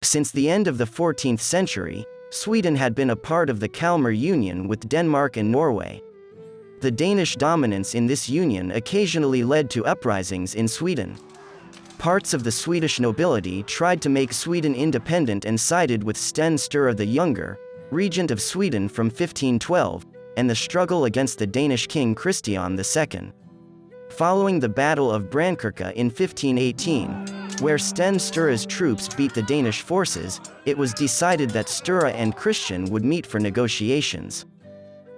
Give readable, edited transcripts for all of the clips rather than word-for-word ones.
Since the end of the 14th century, Sweden had been a part of the Kalmar Union with Denmark and Norway. The Danish dominance in this union occasionally led to uprisings in Sweden. Parts of the Swedish nobility tried to make Sweden independent and sided with Sten Sture the Younger, regent of Sweden from 1512, and the struggle against the Danish king Christian II. Following the Battle of Brandkirke in 1518, where Sten Sture's troops beat the Danish forces, it was decided that Sture and Christian would meet for negotiations.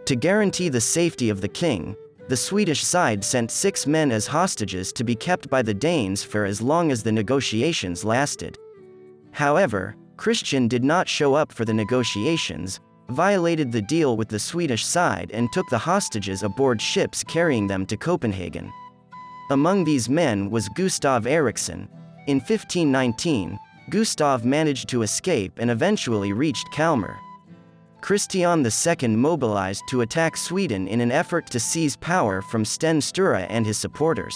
To guarantee the safety of the king, the Swedish side sent 6 men as hostages to be kept by the Danes for as long as the negotiations lasted. However, Christian did not show up for the negotiations, violated the deal with the Swedish side and took the hostages aboard ships carrying them to Copenhagen. Among these men was Gustav Ericsson. In 1519, Gustav managed to escape and eventually reached Kalmar. Christian II mobilized to attack Sweden in an effort to seize power from Sten Sture and his supporters.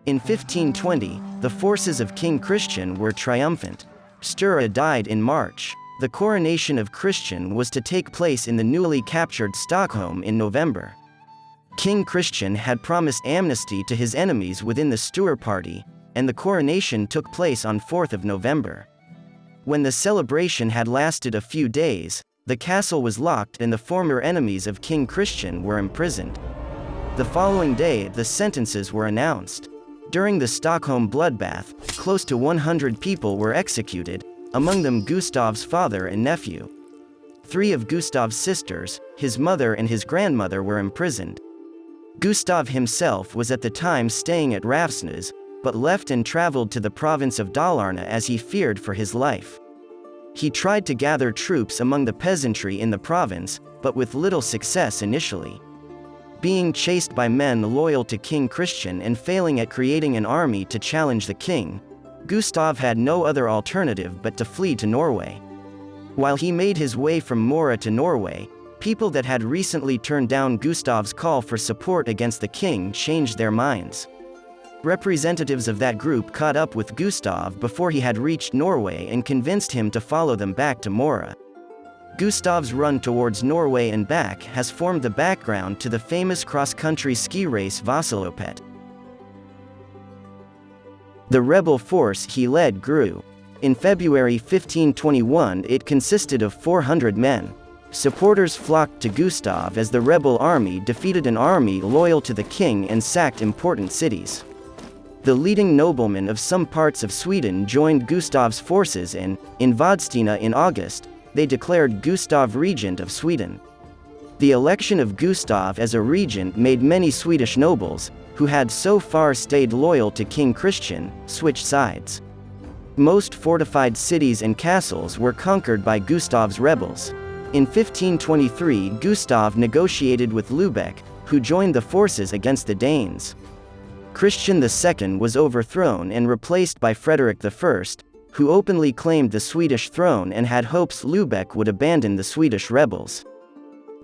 In 1520, the forces of King Christian were triumphant. Sture died in March. The coronation of Christian was to take place in the newly captured Stockholm in November. King Christian had promised amnesty to his enemies within the Sture party, and the coronation took place on 4th of November. When the celebration had lasted a few days, the castle was locked and the former enemies of King Christian were imprisoned. The following day, the sentences were announced. During the Stockholm Bloodbath, close to 100 people were executed, among them Gustav's father and nephew. 3 of Gustav's sisters, his mother and his grandmother, were imprisoned. Gustav himself was at the time staying at Ravsnäs, but left and traveled to the province of Dalarna as he feared for his life. He tried to gather troops among the peasantry in the province, but with little success initially. Being chased by men loyal to King Christian and failing at creating an army to challenge the king, Gustav had no other alternative but to flee to Norway. While he made his way from Mora to Norway, people that had recently turned down Gustav's call for support against the king changed their minds. Representatives of that group caught up with Gustav before he had reached Norway and convinced him to follow them back to Mora. Gustav's run towards Norway and back has formed the background to the famous cross-country ski race Vasaloppet. The rebel force he led grew. In February 1521 it consisted of 400 men. Supporters flocked to Gustav as the rebel army defeated an army loyal to the king and sacked important cities. The leading noblemen of some parts of Sweden joined Gustav's forces and, in Vadstena in August, they declared Gustav regent of Sweden. The election of Gustav as a regent made many Swedish nobles, who had so far stayed loyal to King Christian, switch sides. Most fortified cities and castles were conquered by Gustav's rebels. In 1523 Gustav negotiated with Lubeck, who joined the forces against the Danes. Christian II was overthrown and replaced by Frederick I, who openly claimed the Swedish throne and had hopes Lubeck would abandon the Swedish rebels.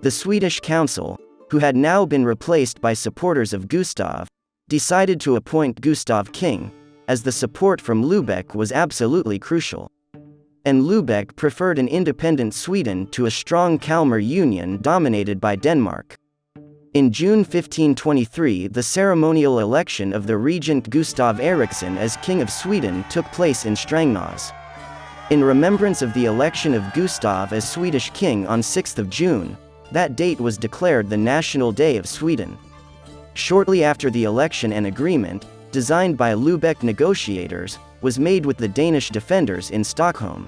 The Swedish council, who had now been replaced by supporters of Gustav, decided to appoint Gustav king, as the support from Lubeck was absolutely crucial. And Lubeck preferred an independent Sweden to a strong Kalmar union dominated by Denmark. In June 1523 the ceremonial election of the regent Gustav Ericsson as King of Sweden took place in Strängnäs. In remembrance of the election of Gustav as Swedish king on 6 June, that date was declared the National Day of Sweden. Shortly after the election an agreement, designed by Lubeck negotiators, was made with the Danish defenders in Stockholm.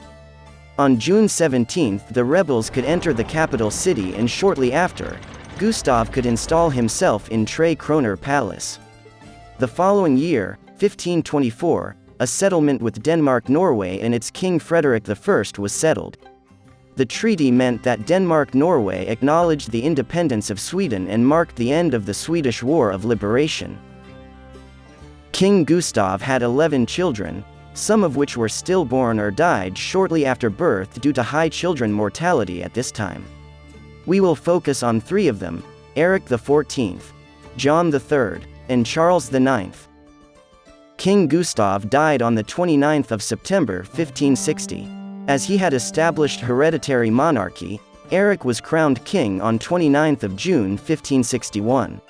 On June 17 the rebels could enter the capital city and shortly after, Gustav could install himself in Tre Kronor Palace. The following year, 1524, a settlement with Denmark-Norway and its king Frederick I was settled. The treaty meant that Denmark-Norway acknowledged the independence of Sweden and marked the end of the Swedish War of Liberation. King Gustav had 11 children, some of which were stillborn or died shortly after birth due to high children mortality at this time. We will focus on 3 of them: Eric XIV, John III, and Charles IX. King Gustav died on the 29th of September 1560. As he had established hereditary monarchy, Eric was crowned king on 29 June 1561.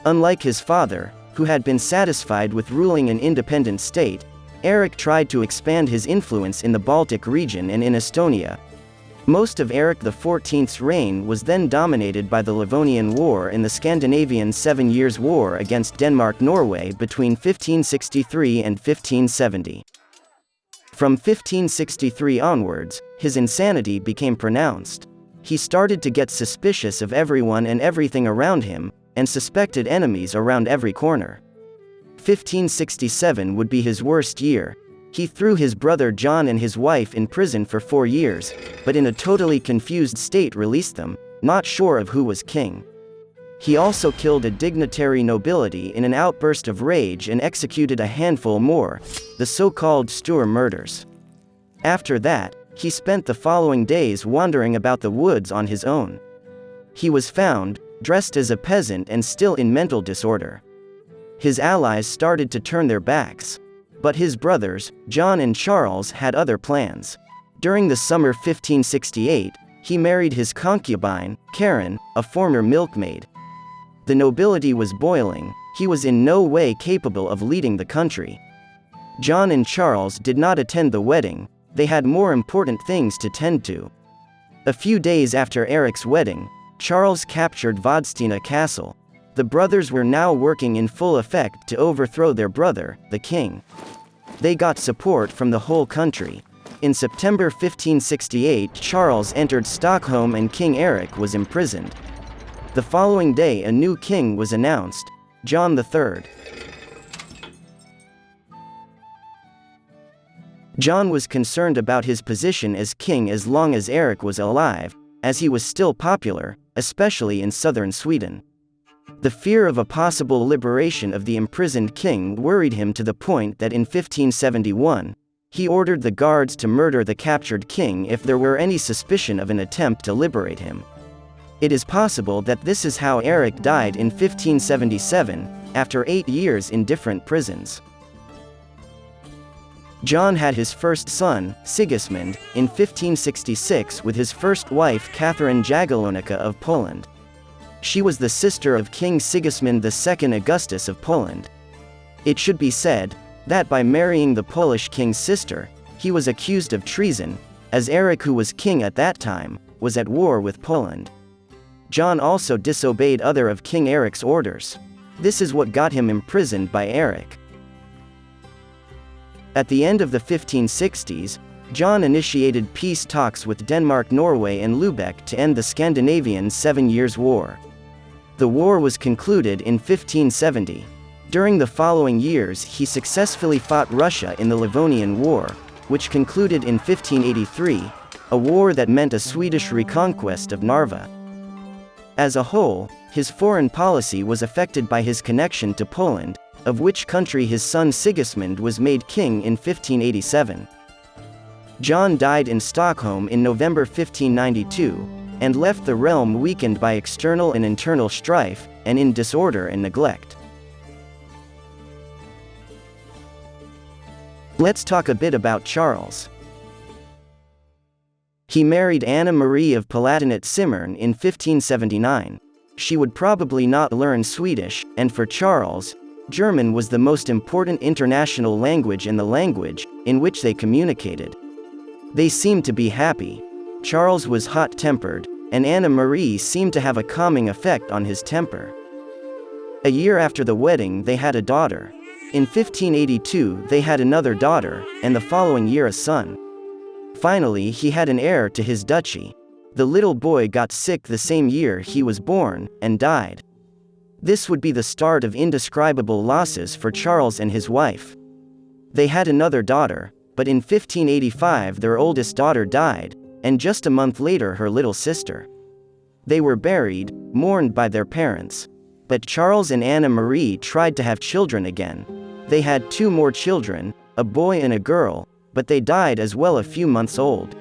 Unlike his father, who had been satisfied with ruling an independent state, Eric tried to expand his influence in the Baltic region and in Estonia. Most of Eric XIV's reign was then dominated by the Livonian War and the Scandinavian 7 Years' War against Denmark-Norway between 1563 and 1570. From 1563 onwards, his insanity became pronounced. He started to get suspicious of everyone and everything around him, and suspected enemies around every corner. 1567 would be his worst year. He threw his brother John and his wife in prison for 4 years, but in a totally confused state released them, not sure of who was king. He also killed a dignitary nobility in an outburst of rage and executed a handful more, the so-called Sturm murders. After that, he spent the following days wandering about the woods on his own. He was found, dressed as a peasant and still in mental disorder. His allies started to turn their backs. But his brothers, John and Charles, had other plans. During the summer 1568, he married his concubine, Karen, a former milkmaid. The nobility was boiling. He was in no way capable of leading the country. John and Charles did not attend the wedding. They had more important things to tend to. A few days after Eric's wedding, Charles captured Vadstena Castle. The brothers were now working in full effect to overthrow their brother, the king. They got support from the whole country. In September 1568, Charles entered Stockholm and King Eric was imprisoned. The following day a new king was announced, John III. John was concerned about his position as king as long as Eric was alive, as he was still popular, especially in southern Sweden. The fear of a possible liberation of the imprisoned king worried him to the point that in 1571, he ordered the guards to murder the captured king if there were any suspicion of an attempt to liberate him. It is possible that this is how Eric died in 1577, after 8 years in different prisons. John had his first son, Sigismund, in 1566 with his first wife Catherine Jagiellonica of Poland. She was the sister of King Sigismund II Augustus of Poland. It should be said that by marrying the Polish king's sister, he was accused of treason, as Eric, who was king at that time, was at war with Poland. John also disobeyed other of King Eric's orders. This is what got him imprisoned by Eric. At the end of the 1560s, John initiated peace talks with Denmark, Norway and Lubeck to end the Scandinavian 7 Years' War. The war was concluded in 1570. During the following years he successfully fought Russia in the Livonian War, which concluded in 1583, a war that meant a Swedish reconquest of Narva. As a whole, his foreign policy was affected by his connection to Poland, of which country his son Sigismund was made king in 1587. John died in Stockholm in November 1592, and left the realm weakened by external and internal strife, and in disorder and neglect. Let's talk a bit about Charles. He married Anna Marie of Palatinate-Simmern in 1579. She would probably not learn Swedish, and for Charles, German was the most important international language and the language in which they communicated. They seemed to be happy. Charles was hot-tempered, and Anna Marie seemed to have a calming effect on his temper. A year after the wedding they had a daughter. In 1582 they had another daughter, and the following year a son. Finally he had an heir to his duchy. The little boy got sick the same year he was born, and died. This would be the start of indescribable losses for Charles and his wife. They had another daughter, but in 1585 their oldest daughter died, and just a month later her little sister. They were buried, mourned by their parents. But Charles and Anna Marie tried to have children again. They had 2 more children, a boy and a girl, but they died as well a few months old.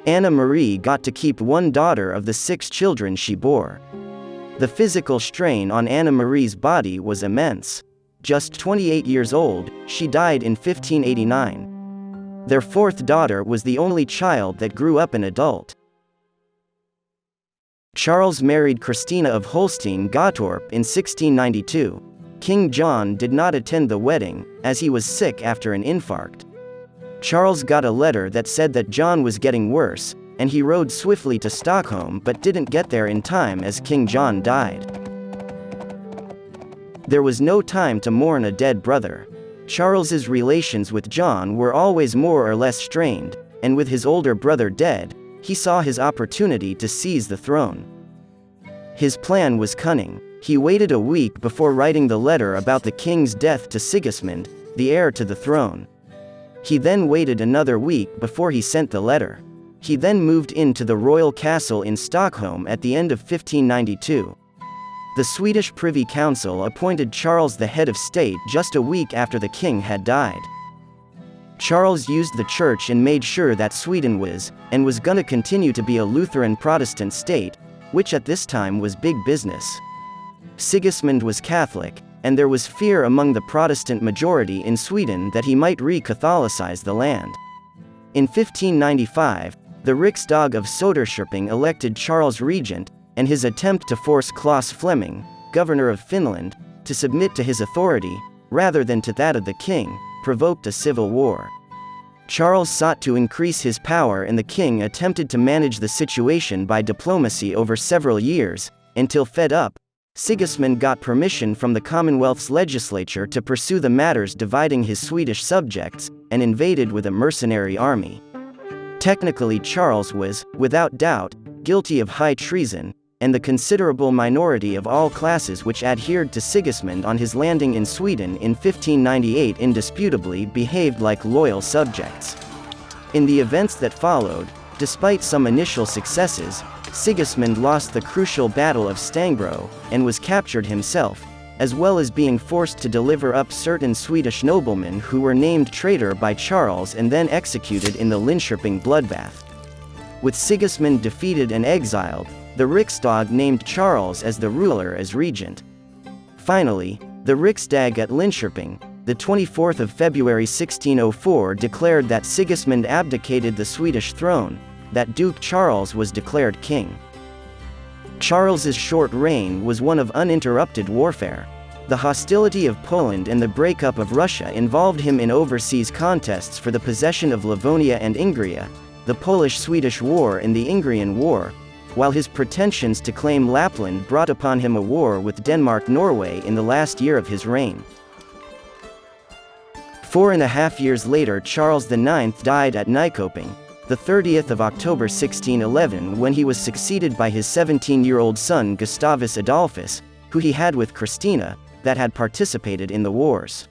Anna Marie got to keep 1 daughter of the 6 children she bore. The physical strain on Anna Marie's body was immense. Just 28 years old, she died in 1589. Their fourth daughter was the only child that grew up an adult. Charles married Christina of Holstein-Gottorp in 1692. King John did not attend the wedding, as he was sick after an infarct. Charles got a letter that said that John was getting worse, and he rode swiftly to Stockholm but didn't get there in time as King John died. There was no time to mourn a dead brother. Charles's relations with John were always more or less strained, and with his older brother dead, he saw his opportunity to seize the throne. His plan was cunning. He waited a week before writing the letter about the king's death to Sigismund, the heir to the throne. He then waited another week before he sent the letter. He then moved into the royal castle in Stockholm at the end of 1592. The Swedish Privy Council appointed Charles the head of state just a week after the king had died. Charles used the church and made sure that Sweden was gonna continue to be a Lutheran Protestant state, which at this time was big business. Sigismund was Catholic, and there was fear among the Protestant majority in Sweden that he might re-Catholicize the land. In 1595, the Riksdag of Söderköping elected Charles regent, and his attempt to force Claes Fleming, governor of Finland, to submit to his authority, rather than to that of the king, provoked a civil war. Charles sought to increase his power and the king attempted to manage the situation by diplomacy over several years, until fed up, Sigismund got permission from the Commonwealth's legislature to pursue the matters dividing his Swedish subjects, and invaded with a mercenary army. Technically Charles was, without doubt, guilty of high treason, and the considerable minority of all classes which adhered to Sigismund on his landing in Sweden in 1598 indisputably behaved like loyal subjects. In the events that followed, despite some initial successes, Sigismund lost the crucial Battle of Stangbro, and was captured himself, as well as being forced to deliver up certain Swedish noblemen who were named traitor by Charles and then executed in the Linköping Bloodbath. With Sigismund defeated and exiled, the Riksdag named Charles as the ruler as regent. Finally, the Riksdag at Linköping, the 24th of February 1604 declared that Sigismund abdicated the Swedish throne, that Duke Charles was declared king. Charles's short reign was one of uninterrupted warfare. The hostility of Poland and the breakup of Russia involved him in overseas contests for the possession of Livonia and Ingria, the Polish-Swedish War and the Ingrian War, while his pretensions to claim Lapland brought upon him a war with Denmark-Norway in the last year of his reign. 4.5 years later Charles IX died at Nyköping, the 30th of October 1611 when he was succeeded by his 17-year-old son Gustavus Adolphus, who he had with Christina, that had participated in the wars.